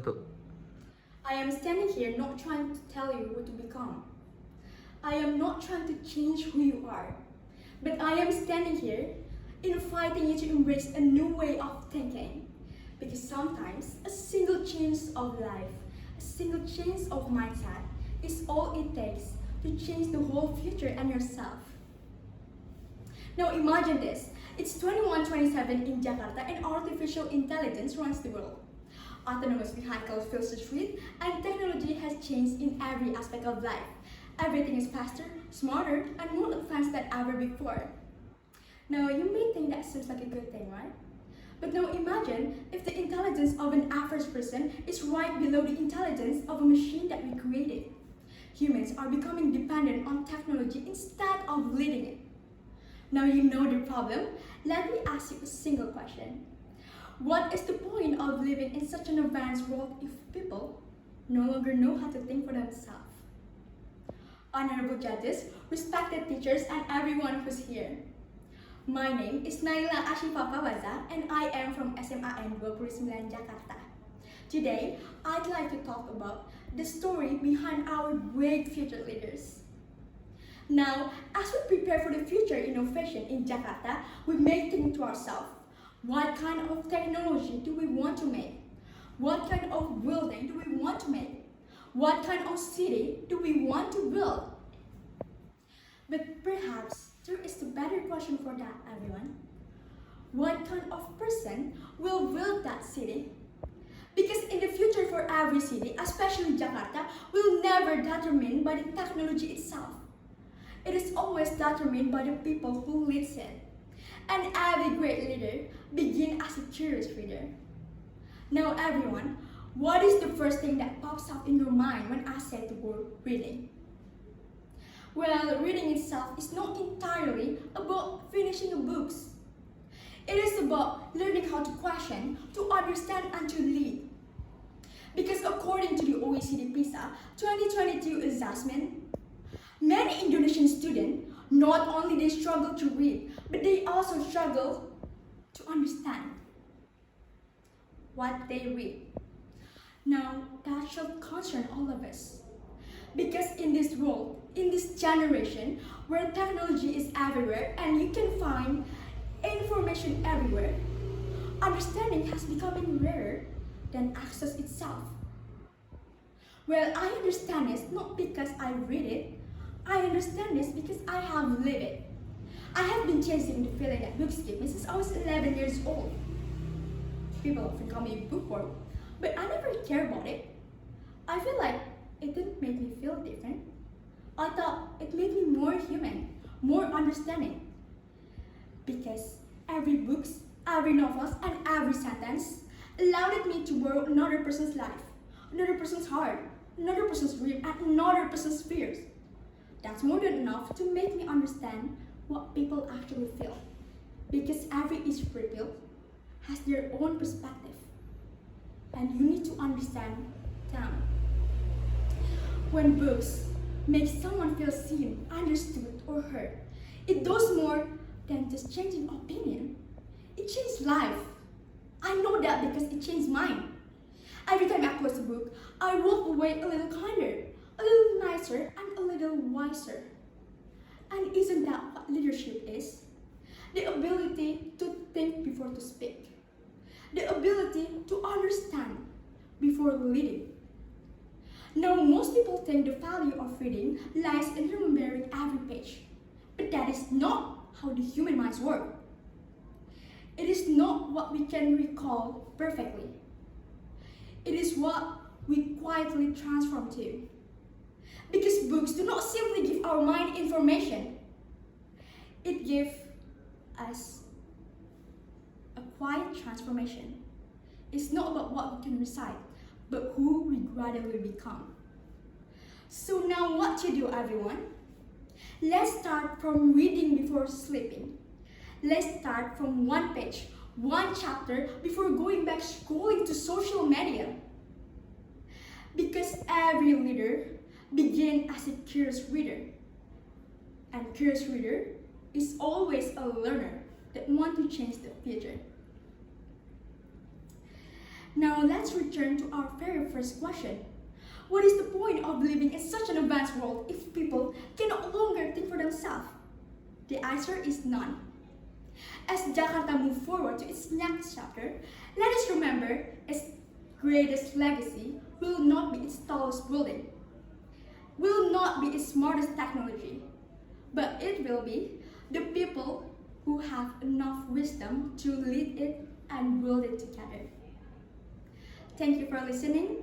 Satu. I am standing here not trying to tell you what to become. I am not trying to change who you are. But I am standing here inviting you to embrace a new way of thinking. Because sometimes a single change of life, a single change of mindset is all it takes to change the whole future and yourself. Now imagine this, it's 21:27 in Jakarta and artificial intelligence runs the world. Autonomous vehicles fill the street and technology has changed in every aspect of life. Everything is faster, smarter, and more advanced than ever before. Now you may think that seems like a good thing, right? But now imagine if the intelligence of an average person is right below the intelligence of a machine that we created. Humans are becoming dependent on technology instead of leading it. Now you know the problem. Let me ask you a single question. What is the point of living in such an advanced world if people no longer know how to think for themselves? Honorable judges, respected teachers, and everyone who's here. My name is Nayla Assyifa and I am from SMAN 29 Jakarta. Today, I'd like to talk about the story behind our great future leaders. Now, as we prepare for the future innovation in Jakarta, we may think to ourselves, what kind of technology do we want to make? What kind of building do we want to make? What kind of city do we want to build? But perhaps there is a better question for that, everyone. What kind of person will build that city? Because in the future for every city, especially Jakarta, will never determined by the technology itself. It is always determined by the people who leads it. And every great leader begins as a curious reader. Now everyone, what is the first thing that pops up in your mind when I say the word reading? Well, reading itself is not entirely about finishing a book. It is about learning how to question, to understand, and to lead. Because according to the OECD PISA 2022 assessment, many Indonesian students not only they struggle to read, but they also struggle to understand what they read. Now, that should concern all of us. Because in this world, in this generation, where technology is everywhere and you can find information everywhere, understanding has become rarer than access itself. Well, I understand this not because I read it, I understand this because I have lived it. I have been chasing the feeling that books give me since I was 11 years old. People often call me a bookworm, but I never cared about it. I feel like it didn't make me feel different. I thought it made me more human, more understanding. Because every book, every novel, and every sentence allowed me to borrow another person's life, another person's heart, another person's dream, and another person's fears. That's more than enough to make me understand what people actually feel. Because every each people has their own perspective. And you need to understand them. When books make someone feel seen, understood, or heard, it does more than just changing opinion. It changed life. I know that because it changed mine. Every time I close a book, I walk away a little kinder, a little nicer, and a little wiser. And isn't that what leadership is? The ability to think before to speak. The ability to understand before leading. Now, most people think the value of reading lies in remembering every page. But that is not how the human minds work. It is not what we can recall perfectly. It is what we quietly transform to. Because books do not simply give our mind information. It gives us a quiet transformation. It's not about what we can recite, but who we gradually become. So now what to do, everyone? Let's start from reading before sleeping. Let's start from one page, one chapter before going back scrolling to social media. Because every leader begins as a curious reader. And curious reader is always a learner that wants to change the future. Now let's return to our very first question. What is the point of living in such an advanced world if people can no longer think for themselves? The answer is none. As Jakarta moves forward to its next chapter, let us remember its greatest legacy will not be its tallest building, will not be its smartest technology, but it will be the people who have enough wisdom to lead it and build it together. Thank you for listening.